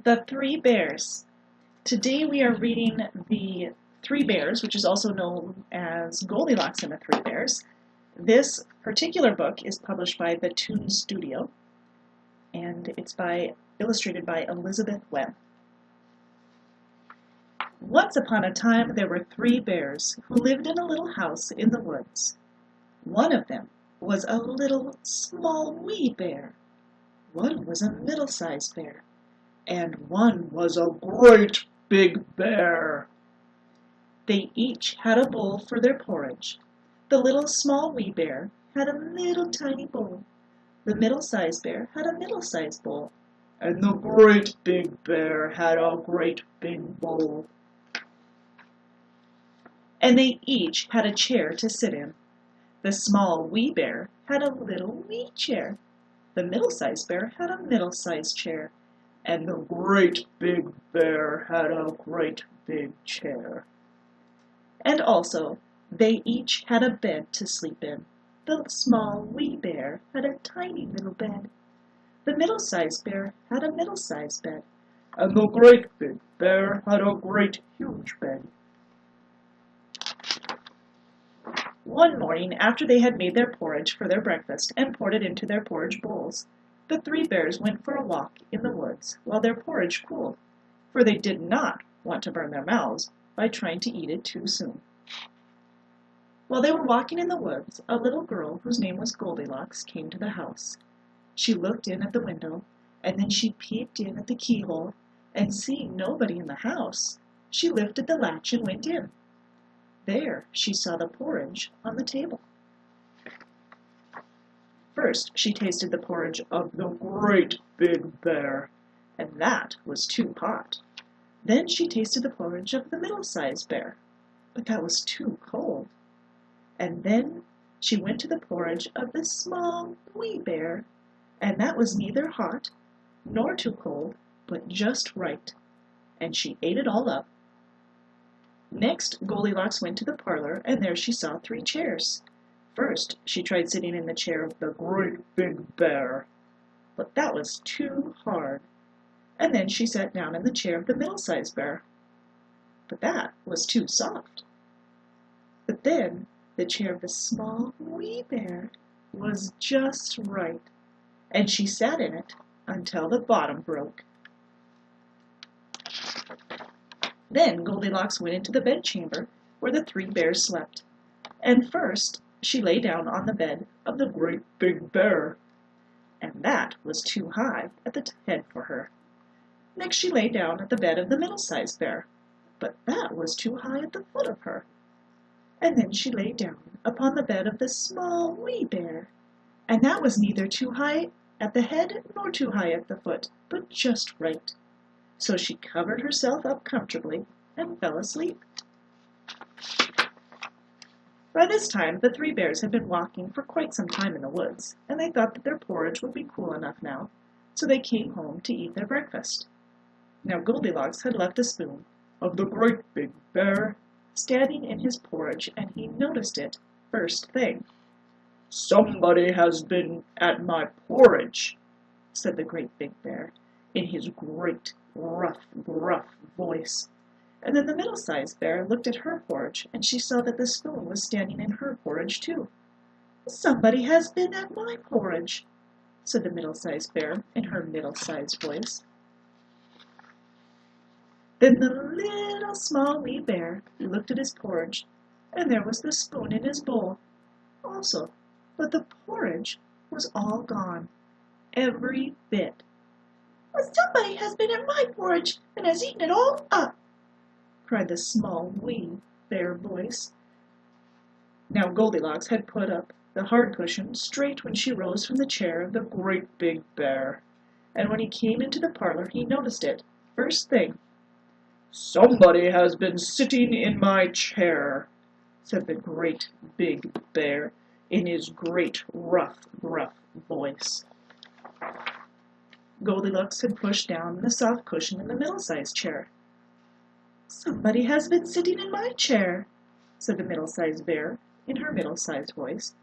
The Three Bears. Today we are reading The Three Bears, which is also known as Goldilocks and the Three Bears. This particular book is published by the Toon Studio, and it's illustrated by Elizabeth Webb. Once upon a time there were three bears who lived in a little house in the woods. One of them was a little small wee bear. One was a middle-sized bear. And one was a great big bear. They each had a bowl for their porridge. The little small wee bear had a little tiny bowl. The middle-sized bear had a middle-sized bowl. And the great big bear had a great big bowl. And they each had a chair to sit in. The small wee bear had a little wee chair. The middle-sized bear had a middle-sized chair. And the great big bear had a great big chair. And also, they each had a bed to sleep in. The small wee bear had a tiny little bed. The middle-sized bear had a middle-sized bed. And the great big bear had a great huge bed. One morning, after they had made their porridge for their breakfast and poured it into their porridge bowls, the three bears went for a walk in the woods while their porridge cooled, for they did not want to burn their mouths by trying to eat it too soon. While they were walking in the woods, a little girl whose name was Goldilocks came to the house. She looked in at the window, and then she peeped in at the keyhole, and seeing nobody in the house, she lifted the latch and went in. There she saw the porridge on the table. First, she tasted the porridge of the great big bear, and that was too hot. Then she tasted the porridge of the middle-sized bear, but that was too cold. And then she went to the porridge of the small wee bear, and that was neither hot nor too cold, but just right, and she ate it all up. Next, Goldilocks went to the parlor, and there she saw three chairs. First, she tried sitting in the chair of the great big bear, but that was too hard. And then she sat down in the chair of the middle-sized bear, but that was too soft. But then the chair of the small wee bear was just right, and she sat in it until the bottom broke. Then Goldilocks went into the bedchamber where the three bears slept, and first she lay down on the bed of the great big bear, and that was too high at the head for her. Next she lay down at the bed of the middle-sized bear, but that was too high at the foot of her. And then she lay down upon the bed of the small wee bear, and that was neither too high at the head nor too high at the foot, but just right. So she covered herself up comfortably and fell asleep. By this time, the three bears had been walking for quite some time in the woods, and they thought that their porridge would be cool enough now, so they came home to eat their breakfast. Now Goldilocks had left a spoon of the great big bear standing in his porridge, and he noticed it first thing. "Somebody has been at my porridge," said the great big bear, in his great, rough, gruff voice. And then the middle-sized bear looked at her porridge, and she saw that the spoon was standing in her porridge too. "Somebody has been at my porridge," said the middle-sized bear in her middle-sized voice. Then the little small wee bear looked at his porridge, and there was the spoon in his bowl also, but the porridge was all gone, every bit. "Somebody has been at my porridge and has eaten it all up," cried the small wee bear voice. Now Goldilocks had put up the hard cushion straight when she rose from the chair of the great big bear, and when he came into the parlor he noticed it first thing. "Somebody has been sitting in my chair," said the great big bear in his great rough, gruff voice. Goldilocks had pushed down the soft cushion in the middle-sized chair. "Somebody has been sitting in my chair," said the middle-sized bear in her middle-sized voice.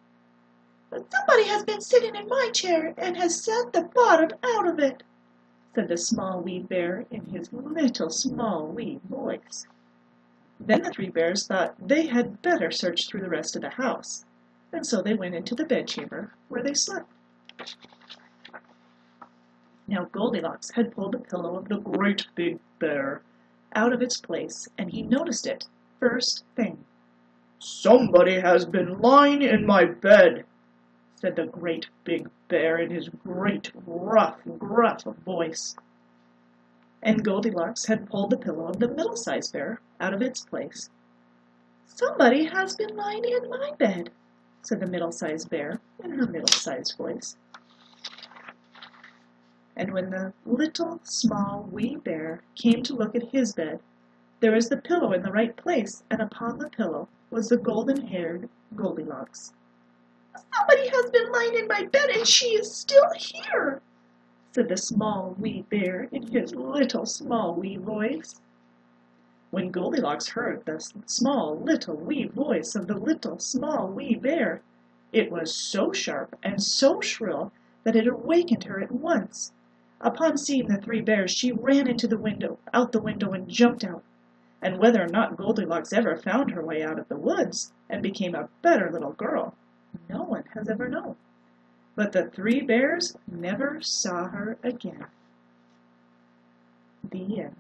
"Somebody has been sitting in my chair and has sat the bottom out of it," said the small wee bear in his little small wee voice. Then the three bears thought they had better search through the rest of the house, and so they went into the bedchamber where they slept. Now Goldilocks had pulled the pillow of the great big bear out of its place, and he noticed it first thing. "Somebody has been lying in my bed," said the great big bear in his great rough, gruff voice. And Goldilocks had pulled the pillow of the middle-sized bear out of its place. "Somebody has been lying in my bed," said the middle-sized bear in her middle-sized voice. And when the little, small, wee bear came to look at his bed, there was the pillow in the right place, and upon the pillow was the golden-haired Goldilocks. "Somebody has been lying in my bed, and she is still here," said the small, wee bear in his little, small, wee voice. When Goldilocks heard the small, little, wee voice of the little, small, wee bear, it was so sharp and so shrill that it awakened her at once. Upon seeing the three bears, she ran out the window and jumped out. And whether or not Goldilocks ever found her way out of the woods and became a better little girl, no one has ever known. But the three bears never saw her again. The end.